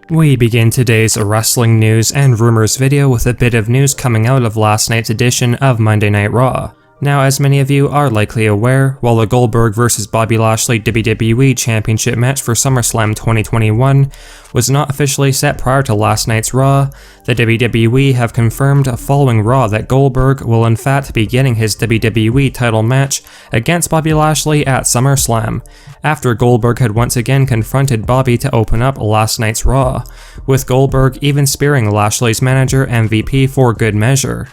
We begin today's wrestling news and rumors video with a bit of news coming out of last night's edition of Monday Night Raw. Now, as many of you are likely aware, while the Goldberg vs Bobby Lashley WWE Championship match for SummerSlam 2021 was not officially set prior to last night's Raw, the WWE have confirmed following Raw that Goldberg will in fact be getting his WWE title match against Bobby Lashley at SummerSlam, after Goldberg had once again confronted Bobby to open up last night's Raw, with Goldberg even spearing Lashley's manager MVP for good measure.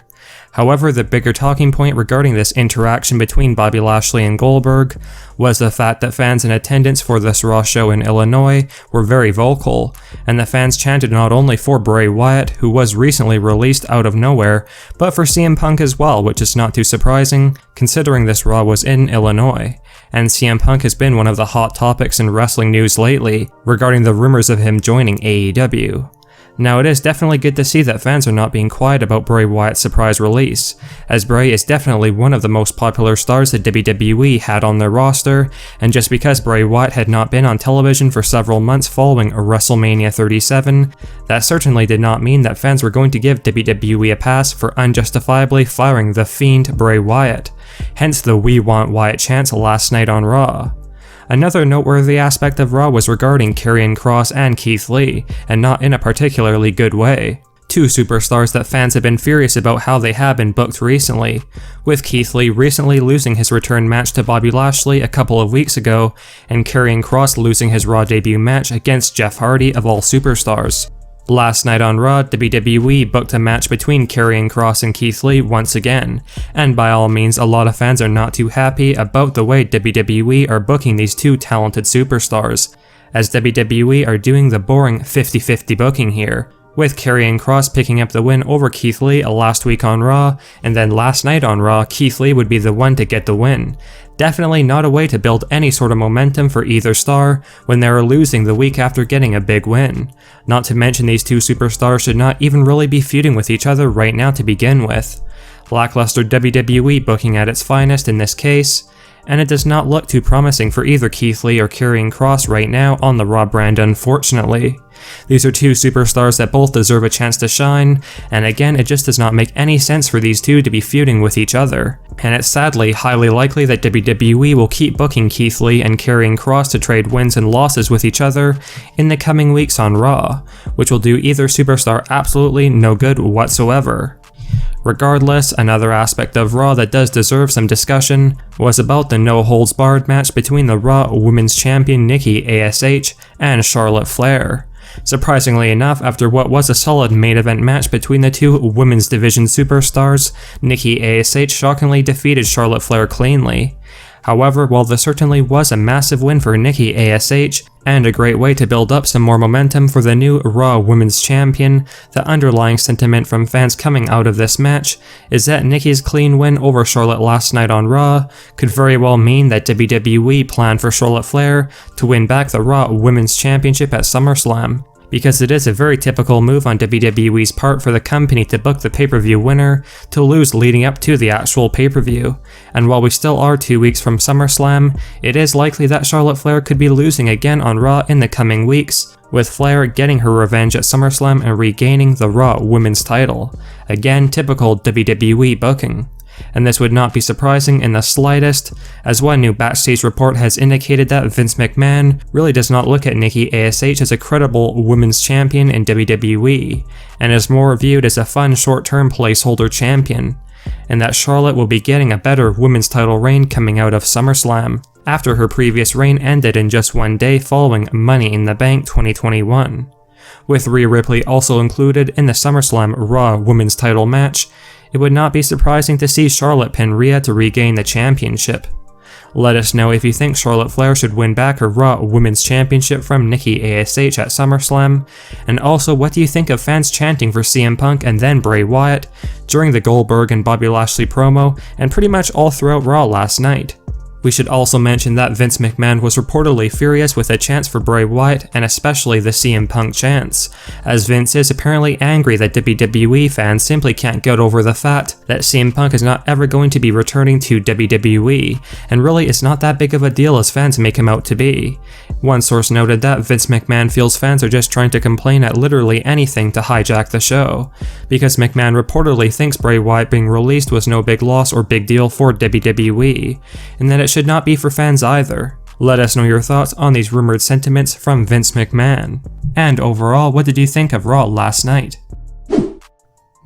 However, the bigger talking point regarding this interaction between Bobby Lashley and Goldberg was the fact that fans in attendance for this Raw show in Illinois were very vocal, and the fans chanted not only for Bray Wyatt, who was recently released out of nowhere, but for CM Punk as well, which is not too surprising, considering this Raw was in Illinois. And CM Punk has been one of the hot topics in wrestling news lately, regarding the rumors of him joining AEW. Now, it is definitely good to see that fans are not being quiet about Bray Wyatt's surprise release, as Bray is definitely one of the most popular stars that WWE had on their roster, and just because Bray Wyatt had not been on television for several months following WrestleMania 37, that certainly did not mean that fans were going to give WWE a pass for unjustifiably firing the Fiend Bray Wyatt, hence the "We Want Wyatt" chants last night on Raw. Another noteworthy aspect of Raw was regarding Karrion Kross and Keith Lee, and not in a particularly good way. Two superstars that fans have been furious about how they have been booked recently, with Keith Lee recently losing his return match to Bobby Lashley a couple of weeks ago, and Karrion Kross losing his Raw debut match against Jeff Hardy of all superstars. Last night on Raw, WWE booked a match between Karrion Kross and Keith Lee once again, and by all means a lot of fans are not too happy about the way WWE are booking these two talented superstars, as WWE are doing the boring 50-50 booking here, with Karrion Kross picking up the win over Keith Lee last week on Raw, and then last night on Raw, Keith Lee would be the one to get the win. Definitely not a way to build any sort of momentum for either star when they are losing the week after getting a big win. Not to mention these two superstars should not even really be feuding with each other right now to begin with. Lackluster WWE booking at its finest in this case, and it does not look too promising for either Keith Lee or Karrion Kross right now on the Raw brand, unfortunately. These are two superstars that both deserve a chance to shine, and again, it just does not make any sense for these two to be feuding with each other. And it's sadly highly likely that WWE will keep booking Keith Lee and Karrion Kross to trade wins and losses with each other in the coming weeks on Raw, which will do either superstar absolutely no good whatsoever. Regardless, another aspect of Raw that does deserve some discussion was about the no-holds-barred match between the Raw Women's Champion Nikki ASH and Charlotte Flair. Surprisingly enough, after what was a solid main event match between the two women's division superstars, Nikki ASH shockingly defeated Charlotte Flair cleanly. However, while this certainly was a massive win for Nikki ASH, and a great way to build up some more momentum for the new Raw Women's Champion, the underlying sentiment from fans coming out of this match is that Nikki's clean win over Charlotte last night on Raw could very well mean that WWE planned for Charlotte Flair to win back the Raw Women's Championship at SummerSlam, because it is a very typical move on WWE's part for the company to book the pay-per-view winner to lose leading up to the actual pay-per-view, and while we still are 2 weeks from SummerSlam, it is likely that Charlotte Flair could be losing again on Raw in the coming weeks, with Flair getting her revenge at SummerSlam and regaining the Raw Women's title. Again, typical WWE booking. And this would not be surprising in the slightest, as one new backstage report has indicated that Vince McMahon really does not look at Nikki ASH as a credible women's champion in WWE, and is more viewed as a fun short-term placeholder champion, and that Charlotte will be getting a better women's title reign coming out of SummerSlam, after her previous reign ended in just one day following Money in the Bank 2021. With Rhea Ripley also included in the SummerSlam Raw Women's title match, it would not be surprising to see Charlotte pin Rhea to regain the championship. Let us know if you think Charlotte Flair should win back her Raw Women's Championship from Nikki ASH at SummerSlam, and also what do you think of fans chanting for CM Punk and then Bray Wyatt during the Goldberg and Bobby Lashley promo and pretty much all throughout Raw last night. We should also mention that Vince McMahon was reportedly furious with the chants for Bray Wyatt and especially the CM Punk chants, as Vince is apparently angry that WWE fans simply can't get over the fact that CM Punk is not ever going to be returning to WWE, and really it's not that big of a deal as fans make him out to be. One source noted that Vince McMahon feels fans are just trying to complain at literally anything to hijack the show, because McMahon reportedly thinks Bray Wyatt being released was no big loss or big deal for WWE, and that it should not be for fans either. Let us know your thoughts on these rumored sentiments from Vince McMahon. And overall, what did you think of Raw last night?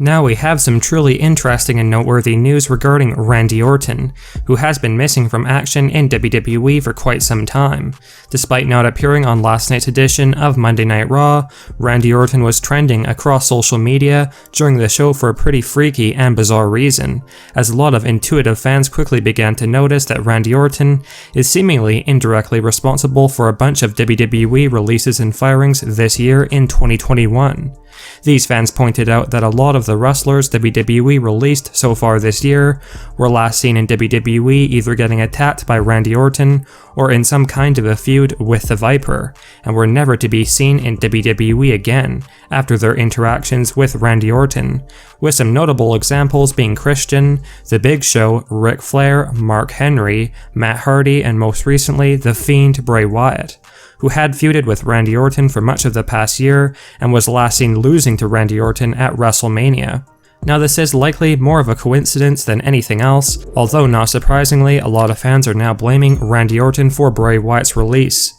Now we have some truly interesting and noteworthy news regarding Randy Orton, who has been missing from action in WWE for quite some time. Despite not appearing on last night's edition of Monday Night Raw, Randy Orton was trending across social media during the show for a pretty freaky and bizarre reason, as a lot of intuitive fans quickly began to notice that Randy Orton is seemingly indirectly responsible for a bunch of WWE releases and firings this year in 2021. These fans pointed out that a lot of the wrestlers WWE released so far this year were last seen in WWE either getting attacked by Randy Orton or in some kind of a feud with the Viper, and were never to be seen in WWE again after their interactions with Randy Orton, with some notable examples being Christian, The Big Show, Ric Flair, Mark Henry, Matt Hardy, and most recently The Fiend Bray Wyatt, who had feuded with Randy Orton for much of the past year and was last seen losing to Randy Orton at WrestleMania. Now this is likely more of a coincidence than anything else, although not surprisingly, a lot of fans are now blaming Randy Orton for Bray Wyatt's release.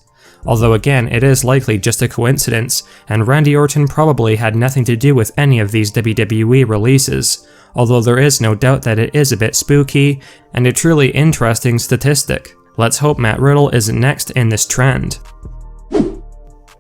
Although again, it is likely just a coincidence, and Randy Orton probably had nothing to do with any of these WWE releases, although there is no doubt that it is a bit spooky, and a truly interesting statistic. Let's hope Matt Riddle isn't next in this trend.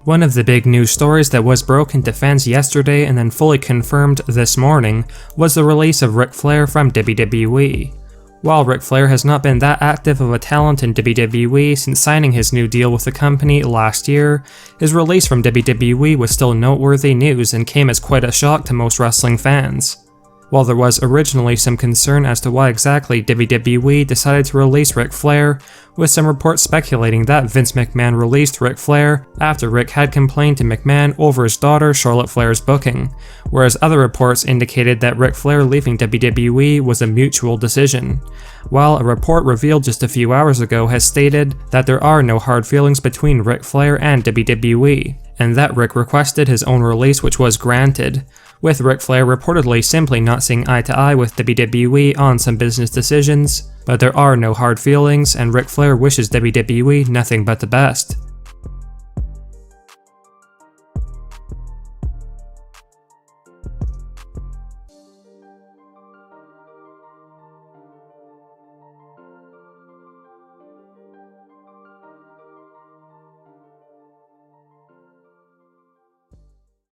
One of the big news stories that was broken to fans yesterday and then fully confirmed this morning was the release of Ric Flair from WWE. While Ric Flair has not been that active of a talent in WWE since signing his new deal with the company last year, his release from WWE was still noteworthy news and came as quite a shock to most wrestling fans. While there was originally some concern as to why exactly WWE decided to release Ric Flair, with some reports speculating that Vince McMahon released Ric Flair after Ric had complained to McMahon over his daughter Charlotte Flair's booking, whereas other reports indicated that Ric Flair leaving WWE was a mutual decision, while a report revealed just a few hours ago has stated that there are no hard feelings between Ric Flair and WWE, and that Ric requested his own release, which was granted, with Ric Flair reportedly simply not seeing eye to eye with WWE on some business decisions, but there are no hard feelings and Ric Flair wishes WWE nothing but the best.